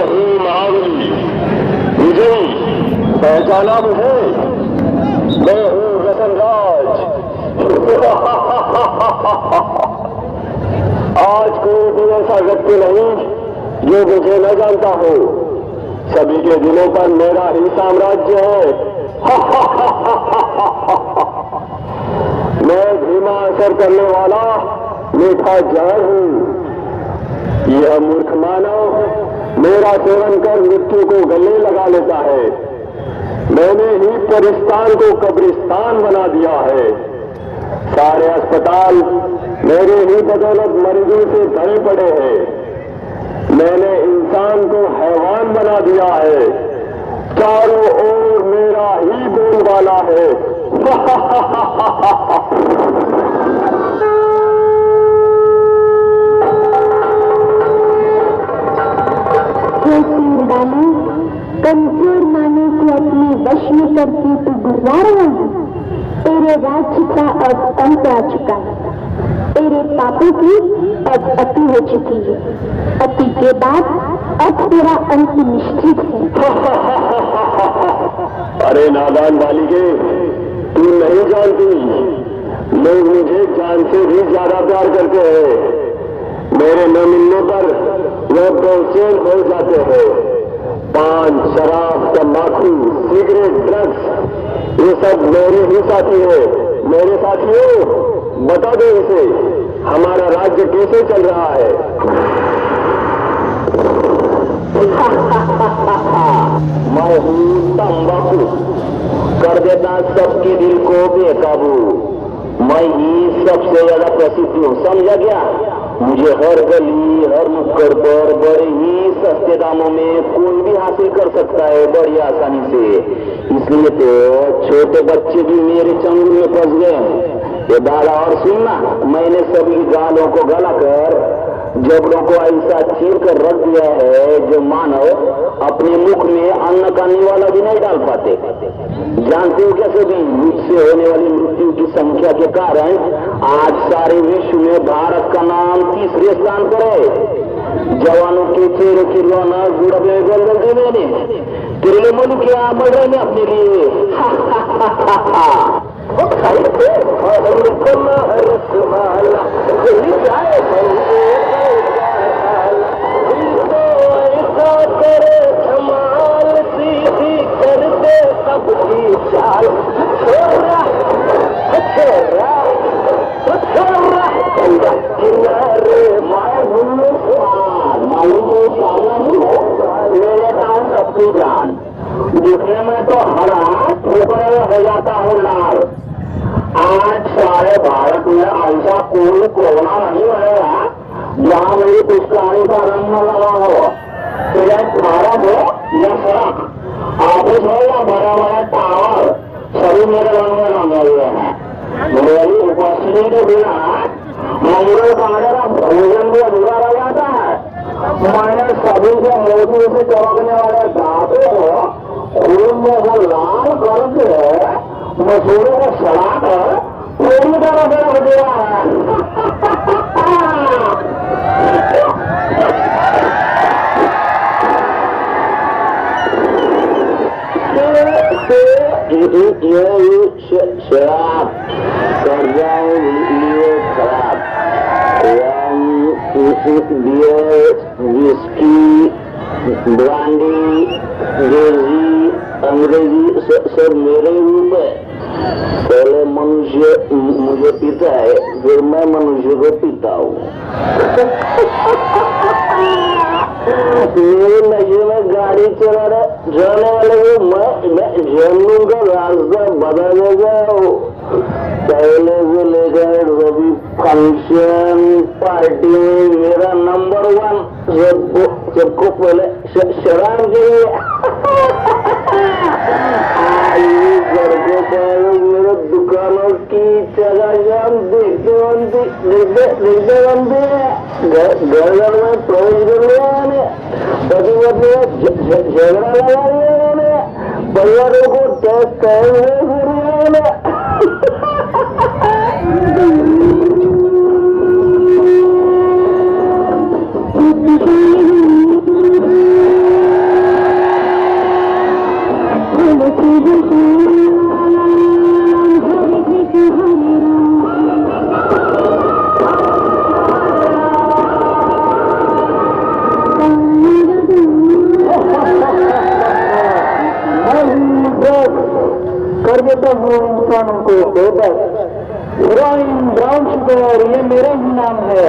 हूँ महाबली विजयी, पहचाना मुझे? मैं हूँ रतनराज। आज कोई भी ऐसा व्यक्ति नहीं जो मुझे न जानता हो। सभी के दिलों पर मेरा ही साम्राज्य है। मैं धीमा असर करने वाला मीठा जहर हूँ। यह मूर्ख मानव मेरा सेवन कर मृत्यु को गले लगा लेता है। मैंने ही परिस्तान को कब्रिस्तान बना दिया है। सारे अस्पताल मेरे ही बदौलत मरीजों से भरे पड़े हैं। मैंने इंसान को हैवान बना दिया है। चारों ओर मेरा ही बोलबाला है। कमजोर माने को अपने वश में करके तू गुर्रा रहा है। तेरे राज्य का अब अंत आ चुका है। तेरे पापों की अब अति हो चुकी है। अति के बाद अब तेरा अंत निश्चित है। अरे नादान बालिके, तू नहीं जानती, लोग मुझे जान से भी ज्यादा प्यार करते हैं। मेरे न मिलने पर वे बेचैन हो जाते हैं। पान, शराब, तंबाकू, सिगरेट, ड्रग्स, ये सब मेरे ही साथी है। मेरे साथियों, बता दो इसे, हमारा राज्य कैसे चल रहा है? मैं हूँ तंबाकू, कर देता सबके दिल को बेकाबू। मैं ही सबसे ज्यादा प्रसिद्ध हूँ, समझा क्या? मुझे हर गली, हर नुक्कड़ पर बड़े ही सस्ते दामों में कोई भी हासिल कर सकता है, बड़ी आसानी से। इसलिए तो छोटे बच्चे भी मेरे चंगुल में फंस गए हैं। ये दादा और सुनना, मैंने सभी गालों को गलाकर जबड़ों को ऐसा चीर कर रख दिया है जो मानव अपने मुख में अन्न का निवाला भी नहीं डाल पाते। जानते हो क्या सभी, मुझसे होने वाली मृत्यु की संख्या के कारण आज सारे विश्व में भारत का नाम तीसरे स्थान पर है। जवानों के चेहरे की रौनक जुड़े गोल मैंने तेरे लिए मन क्या बढ़ रहे हैं अपने लिए। सबकी चाल मेरे दान सबकी जान दिखने में तो हरा ठोकरे हो जाता हूँ लाल। आज सारे भारत में ऐसा कोई कोना नहीं रहेगा जहाँ मेरी पुष्कारी का रंग न लगा हो। चाहे भारत हो या सड़क, ऑफिस हो या बड़ा बड़ा टावर, सभी मेरे रंग में रंगे हुए हैं। मेरी उपस्थिति के बिना मंगल कार्य का भोजन भी अधूरा रह जाता है। मैंने सभी से मोदी से चमकने वाले दांतों को खून में वो लाल करके मसूरे को सड़ाकर पूरी तरह से रख दिया है। शराब कर जाए लिए खराब, बियर, विस्की, ब्रांडी, देसी, अंग्रेजी सब मेरे रूप है। पहले मनुष्य मुझे पीता है, फिर मैं मनुष्य को पीता हूँ। मेरे नशे में गाड़ी चलाने वाले को मैं जन्म का रास्ता बता देगा। पहले से लेकर सभी फंक्शन पार्टी में मेरा नंबर 1 सबको पहले शराब चाहिए। सड़कों पर मेरे दुकानों की चगाजाम देखते बनते घर में प्रवेश कर लिया मैंने, पति पत्नी झगड़ा लगा लिया मैंने, परिवारों को टैक्स कहे हुए मैंने। समझते हो इंसानों को बेबस। हीरोइन, ब्राउन शुगर, ये मेरा ही नाम है।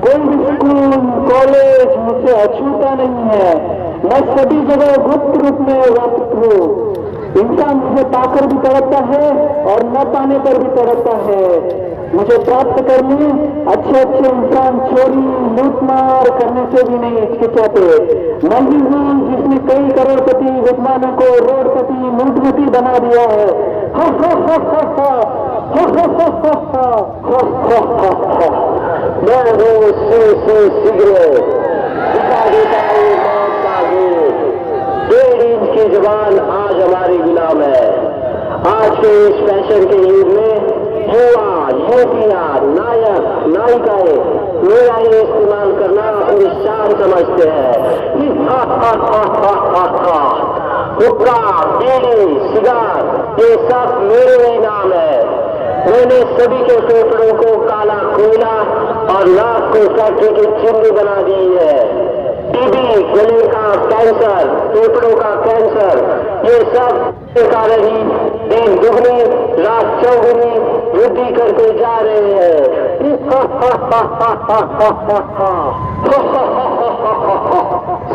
कोई भी स्कूल, कॉलेज मुझसे अछूता नहीं है। मैं सभी जगह गुप्त रूप में व्याप्त हूँ। इंसान मुझे पाकर भी तड़पता है और न पाने पर भी तड़पता है। मुझे प्राप्त करने अच्छे अच्छे इंसान चोरी, लूटमार करने से भी नहीं हिचकिचाते। मैं ही हूँ जिसने कई करोड़पति विद्वानों को रोडपति, लूटपति बना दिया है। मैं हूँ सिगरेट, दिखा देता हूँ मौत का गेट। 1.5 इंच की जुबान आज हमारी गुलाम है। आज के इस फैशन के युग में युवा, युवतियां, नायक, नायिकाएं मेरा ये इस्तेमाल करना अपनी शान समझते हैं। हुक्का, बीड़ी, सिगार, ये सब मेरे ही नाम है। मैंने सभी के फेफड़ों को काला कोयला और नाक को फैक्ट्री की चिमनी बना दी है। टीबी, गले का कैंसर, फेफड़ों का कैंसर, ये सब के कारण ही दिन दुगनी रात चौगुनी वृद्धि करके जा रहे हैं।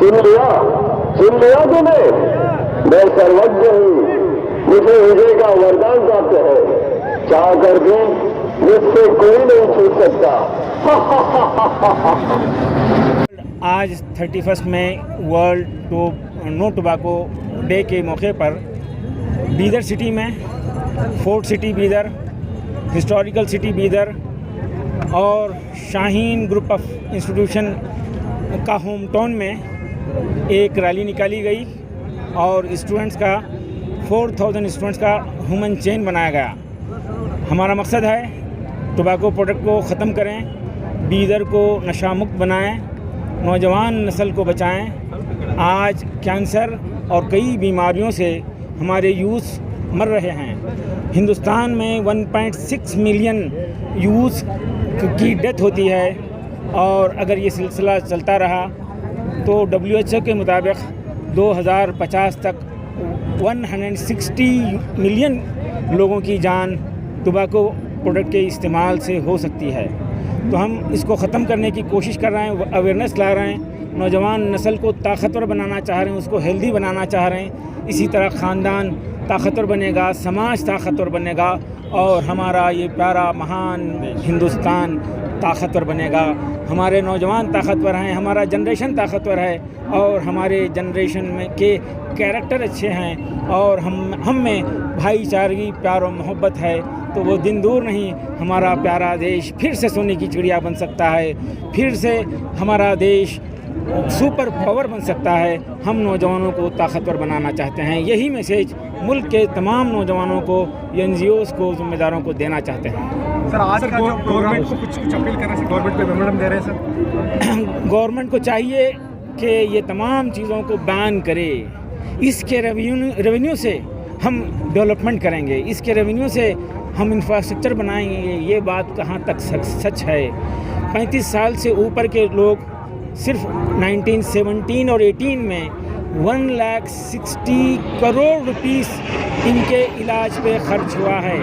सुन लिया तूने? मैं सर्वज्ञ हूँ, मुझे विजय का वरदान प्राप्त है। चाह कर भी मुझसे कोई नहीं छूट सकता। आज 31 मई वर्ल्ड नो टोबैको डे के मौके पर बीदर सिटी में fort city Bidar, historical city Bidar और शाहीन ग्रुप ऑफ इंस्टीट्यूशन का होम टाउन में एक रैली निकाली गई और स्टूडेंट्स का 4000 स्टूडेंट्स का ह्यूमन चेन बनाया गया। हमारा मकसद है टोबैको प्रोडक्ट को ख़त्म करें, बीदर को नशा मुक्त बनाएं, नौजवान नस्ल को बचाएं। आज कैंसर और कई बीमारियों से हमारे यूथ मर रहे हैं। हिंदुस्तान में 1.6 मिलियन यूथ की डेथ होती है और अगर ये सिलसिला चलता रहा तो WHO के मुताबिक 2050 तक 160 मिलियन लोगों की जान टोबैको प्रोडक्ट के इस्तेमाल से हो सकती है। तो हम इसको ख़त्म करने की कोशिश कर रहे हैं, अवेयरनेस ला रहे हैं, नौजवान नस्ल को ताकतवर बनाना चाह रहे हैं, उसको हेल्दी बनाना चाह रहे हैं। इसी तरह ख़ानदान ताकतवर बनेगा, समाज ताकतवर बनेगा और हमारा ये प्यारा महान हिंदुस्तान ताकतवर बनेगा। हमारे नौजवान ताकतवर हैं, हमारा जनरेशन ताकतवर है और हमारे जनरेशन में के कैरेक्टर अच्छे हैं और हम में भाईचारगी, प्यार और मोहब्बत है। तो वो दिन दूर नहीं, हमारा प्यारा देश फिर से सोने की चिड़िया बन सकता है, फिर से हमारा देश सुपर पावर बन सकता है। हम नौजवानों को ताकतवर बनाना चाहते हैं। यही मैसेज मुल्क के तमाम नौजवानों को, NGOs को, जिम्मेदारों को देना चाहते हैं। सर आज का जो गवर्नमेंट को कुछ अपील कर रहे हैं, गवर्नमेंट को मेमोरेंडम दे रहे हैं सर। गवर्नमेंट को चाहिए कि ये तमाम चीज़ों को बैन करे। इसके रेवेन्यू से हम डेवलपमेंट करेंगे, इसके रेवेन्यू से हम इंफ्रास्ट्रक्चर बनाएंगे। ये बात कहाँ तक सच है? 35 साल से ऊपर के लोग सिर्फ 1917 और 18 में 1,60,000 करोड़ रुपीस इनके इलाज पे खर्च हुआ है।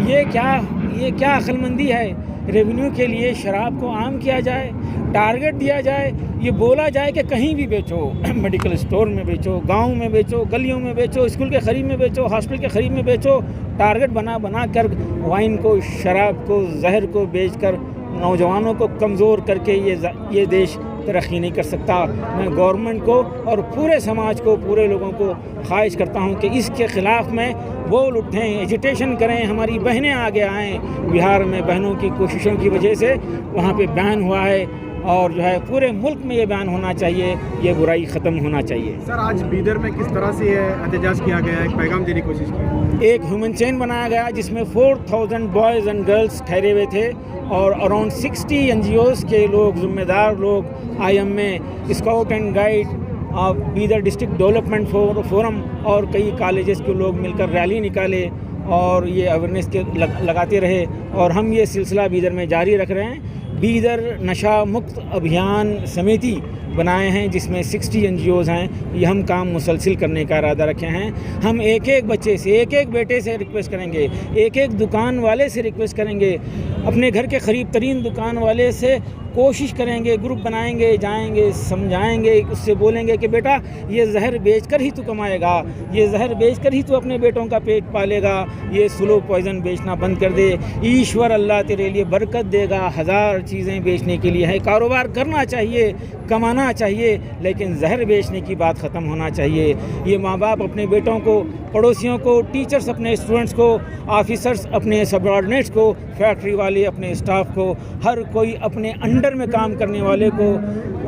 ये क्या अक्लमंदी है? रेवेन्यू के लिए शराब को आम किया जाए, टारगेट दिया जाए, ये बोला जाए कि कहीं भी बेचो, मेडिकल स्टोर में बेचो, गांव में बेचो, गलियों में बेचो, स्कूल के करीब में बेचो, हॉस्पिटल के करीब में बेचो। टारगेट बना कर वाइन को, शराब को, जहर को बेचकर नौजवानों को कमज़ोर करके ये देश तरक्की नहीं कर सकता। मैं गवर्नमेंट को और पूरे समाज को, पूरे लोगों को ख्वाहिश करता हूं कि इसके ख़िलाफ़ में बोल उठें, एजिटेशन करें, हमारी बहनें आगे आएँ। बिहार में बहनों की कोशिशों की वजह से वहाँ पे बैन हुआ है और जो है पूरे मुल्क में ये बैन होना चाहिए, ये बुराई ख़त्म होना चाहिए। सर आज बीदर में किस तरह से एहतजाज किया गया, एक पैगाम देने की कोशिश की? एक ह्यूमन चेन बनाया गया जिसमें 4000 बॉयज़ एंड गर्ल्स ठहरे हुए थे और अराउंड 60 NGOs के लोग, ज़िम्मेदार लोग, IMA, scout and guide, Bidar district development forum और कई कॉलेजेस के लोग मिलकर रैली निकाले और ये अवेयरनेस के लगाते रहे और हम ये सिलसिला बीदर में जारी रख रहे हैं। बीदर नशा मुक्त अभियान समिति बनाए हैं, जिसमें 60 NGOs हैं। ये हम काम मुसलसिल करने का इरादा रखे हैं। हम एक एक बच्चे से, एक एक बेटे से रिक्वेस्ट करेंगे, एक एक दुकान वाले से रिक्वेस्ट करेंगे, अपने घर के करीब तरीन दुकान वाले से कोशिश करेंगे, ग्रुप बनाएंगे, जाएंगे, समझाएंगे, उससे बोलेंगे कि बेटा ये जहर बेचकर ही तू कमाएगा, ये जहर बेचकर ही तू अपने बेटों का पेट पालेगा, ये स्लो पॉइज़न बेचना बंद कर दे, ईश्वर अल्लाह तेरे लिए बरकत देगा। हज़ार चीज़ें बेचने के लिए है, कारोबार करना चाहिए, कमाना चाहिए, लेकिन जहर बेचने की बात ख़त्म होना चाहिए। ये माँ बाप अपने बेटों को, पड़ोसियों को, टीचर्स अपने स्टूडेंट्स को, ऑफिसर्स अपने सबऑर्डिनेट्स को, फैक्ट्री वाले अपने स्टाफ को, हर कोई अपने अंडर में काम करने वाले को,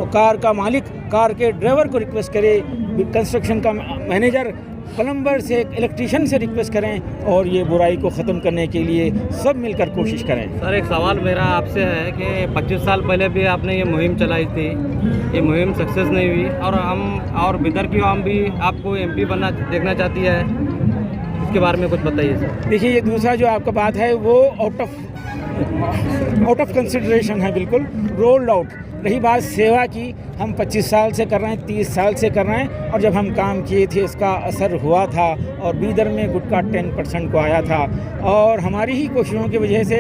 कार का मालिक कार के ड्राइवर को रिक्वेस्ट करे, कंस्ट्रक्शन का मैनेजर, प्लम्बर से, इलेक्ट्रीशियन से रिक्वेस्ट करें और ये बुराई को ख़त्म करने के लिए सब मिलकर कोशिश करें। सर एक सवाल मेरा आपसे है कि 25 साल पहले भी आपने ये मुहिम चलाई थी, ये मुहिम सक्सेस नहीं हुई और बिदर की आवाम भी आपको MP बनना देखना चाहती है, इसके बारे में कुछ बताइए सर। देखिए, ये दूसरा जो आपका बात है वो आउट ऑफ कंसिडरेशन है, बिल्कुल रोल्ड आउट। रही बात सेवा की, हम 25 साल से कर रहे हैं, 30 साल से कर रहे हैं, और जब हम काम किए थे इसका असर हुआ था और बीदर में गुटखा 10% को आया था। और हमारी ही कोशिशों की वजह से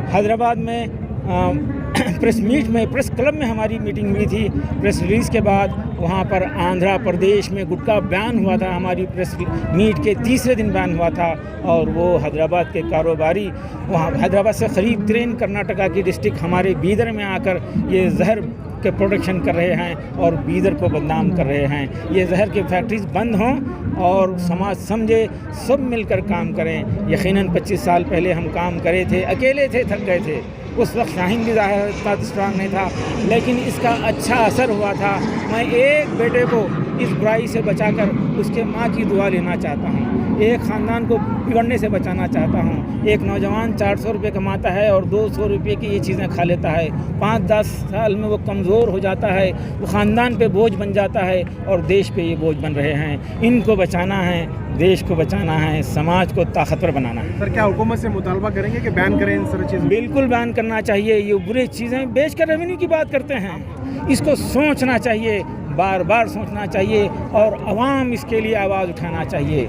हैदराबाद में प्रेस मीट में, प्रेस क्लब में हमारी मीटिंग हुई थी। प्रेस रिलीज़ के बाद वहाँ पर आंध्र प्रदेश में गुटखा बैन हुआ था, हमारी प्रेस मीट के तीसरे दिन बैन हुआ था। और वो हैदराबाद के कारोबारी वहाँ हैदराबाद से करीब 3 कर्नाटका की डिस्ट्रिक्ट हमारे बीदर में आकर ये जहर के प्रोडक्शन कर रहे हैं और बीदर को बदनाम कर रहे हैं। ये जहर की फैक्ट्रीज बंद हों और समाज समझे, सब मिलकर काम करें। यकीनन 25 साल पहले हम काम करे थे, अकेले थे, थक गए थे। उस वक्त शाहीन भी ज़ाहिर इतना स्ट्रांग नहीं था, लेकिन इसका अच्छा असर हुआ था। मैं एक बेटे को इस बुराई से बचाकर उसके माँ की दुआ लेना चाहता हूँ, एक ख़ानदान को बिगड़ने से बचाना चाहता हूँ। एक नौजवान 400 रुपये कमाता है और 200 रुपये की ये चीज़ें खा लेता है, 5-10 साल में वो कमज़ोर हो जाता है, वो ख़ानदान पे बोझ बन जाता है और देश पे ये बोझ बन रहे हैं। इनको बचाना है, देश को बचाना है, समाज को ताकतवर बनाना है। सर क्या हुकूमत से मुतालबा करेंगे कि बैन करें इन सारी चीज़ें? बिल्कुल बैन करना चाहिए। ये बुरी चीज़ें बेचकर रेवेन्यू की बात करते हैं, इसको सोचना चाहिए, बार बार सोचना चाहिए और अवाम इसके लिए आवाज़ उठाना चाहिए।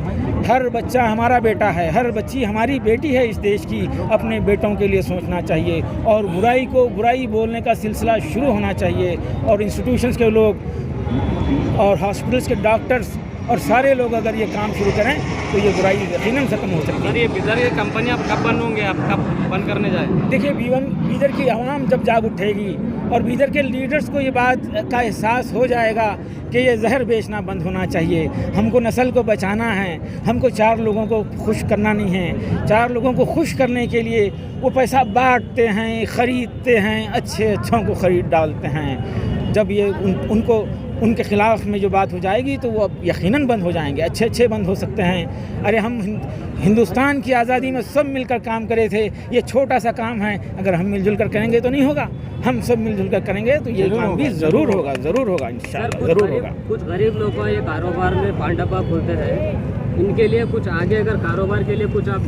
हर बच्चा हमारा बेटा है, हर बच्ची हमारी बेटी है इस देश की। अपने बेटों के लिए सोचना चाहिए और बुराई को बुराई बोलने का सिलसिला शुरू होना चाहिए। और इंस्टीट्यूशंस के लोग और हॉस्पिटल्स के डॉक्टर्स और सारे लोग अगर ये काम शुरू करें तो ये बुराई यकीनन ख़त्म हो सकती है। सर ये बीदर की कंपनियाँ कब बंद होंगे, आप कब बंद करने जाए? देखिए, बीदर की आवाम जब जाग उठेगी और बीदर के लीडर्स को ये बात का एहसास हो जाएगा कि ये जहर बेचना बंद होना चाहिए, हमको नस्ल को बचाना है, हमको 4 लोगों को खुश करना नहीं है। 4 लोगों को खुश करने के लिए वो पैसा बांटते हैं, ख़रीदते हैं, अच्छों को ख़रीद डालते हैं। जब ये उनको उनके ख़िलाफ़ में जो बात हो जाएगी तो वो अब यकीनन बंद हो जाएंगे, अच्छे बंद हो सकते हैं। अरे हम हिंदुस्तान की आज़ादी में सब मिलकर काम करे थे, ये छोटा सा काम है, अगर हम मिलजुल कर करेंगे तो नहीं होगा। हम सब मिलजुल कर करेंगे तो ये काम भी ज़रूर होगा इंशाअल्लाह ज़रूर होगा। कुछ गरीब लोग को ये कारोबार में पान डब्बा खोलते हैं, इनके लिए कुछ आगे अगर कारोबार के लिए कुछ आप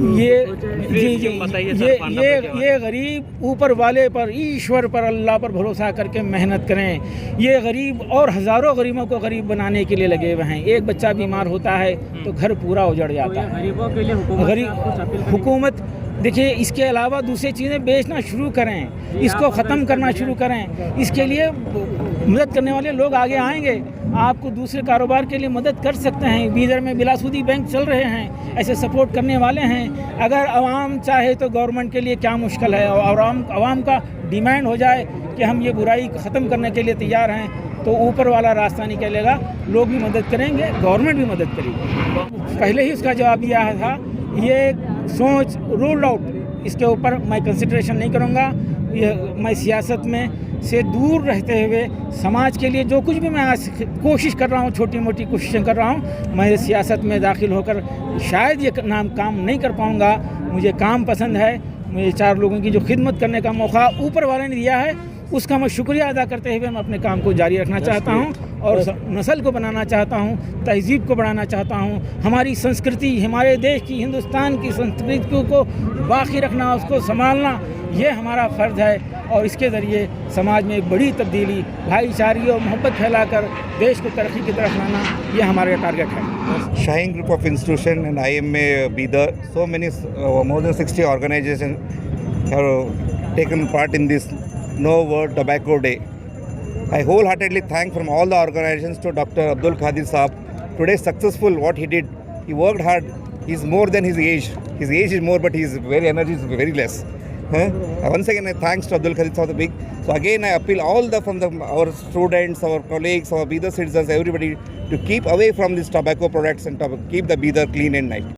ये गरीब ऊपर वाले पर, ईश्वर पर, अल्लाह पर भरोसा करके मेहनत करें। ये गरीब और हज़ारों गरीबों को गरीब बनाने के लिए लगे हुए हैं। एक बच्चा बीमार होता है तो घर पूरा उजड़ जाता है। गरीबों के लिए हुकूमत देखिए, इसके अलावा दूसरी चीज़ें बेचना शुरू करें, इसको ख़त्म करना शुरू करें। इसके लिए मदद करने वाले लोग आगे आएंगे, आपको दूसरे कारोबार के लिए मदद कर सकते हैं। बीदर में बिलासूदी बैंक चल रहे हैं, ऐसे सपोर्ट करने वाले हैं। अगर आवाम चाहे तो गवर्नमेंट के लिए क्या मुश्किल है, और आवाम का डिमांड हो जाए कि हम ये बुराई ख़त्म करने के लिए तैयार हैं, तो ऊपर वाला रास्ता निकलेगा, लोग भी मदद करेंगे, गवर्नमेंट भी मदद करेगी। पहले ही उसका जवाब दिया था, ये सोच रूल आउट, इसके ऊपर मैं कंसिडरेशन नहीं करूँगा। मैं सियासत में से दूर रहते हुए समाज के लिए जो कुछ भी मैं आज कोशिश कर रहा हूँ, छोटी मोटी कोशिशें कर रहा हूँ, मैं सियासत में दाखिल होकर शायद ये काम नहीं कर पाऊँगा। मुझे काम पसंद है, मुझे 4 लोगों की जो खिदमत करने का मौका ऊपर वाले ने दिया है, उसका मैं शुक्रिया अदा करते हुए मैं अपने काम को जारी रखना चाहता हूँ और नस्ल को बनाना चाहता हूँ, तहज़ीब को बढ़ाना चाहता हूँ। हमारी संस्कृति, हमारे देश की, हिंदुस्तान की संस्कृति को बाकी रखना, उसको संभालना, ये हमारा फ़र्ज़ है। और इसके ज़रिए समाज में एक बड़ी तब्दीली, भाईचारे और मोहब्बत फैलाकर देश को तरक्की की तरफ लाना, ये हमारा टारगेट है। Shaheen Group of Institution and IMA Bidar, so many, more than 60 organizations have taken part in this No Word Tobacco Day. I wholeheartedly thank from all the organizations to Dr. Abdul Qadir Saab. Today successful what he did. He worked hard. He's more than his age. His age is more, but his very energy is very less. Once again, thanks to Abdul Qadir Saab big. So again, I appeal all our students, our colleagues, our Bidar citizens, everybody to keep away from these tobacco products and keep the Bidar clean and nice.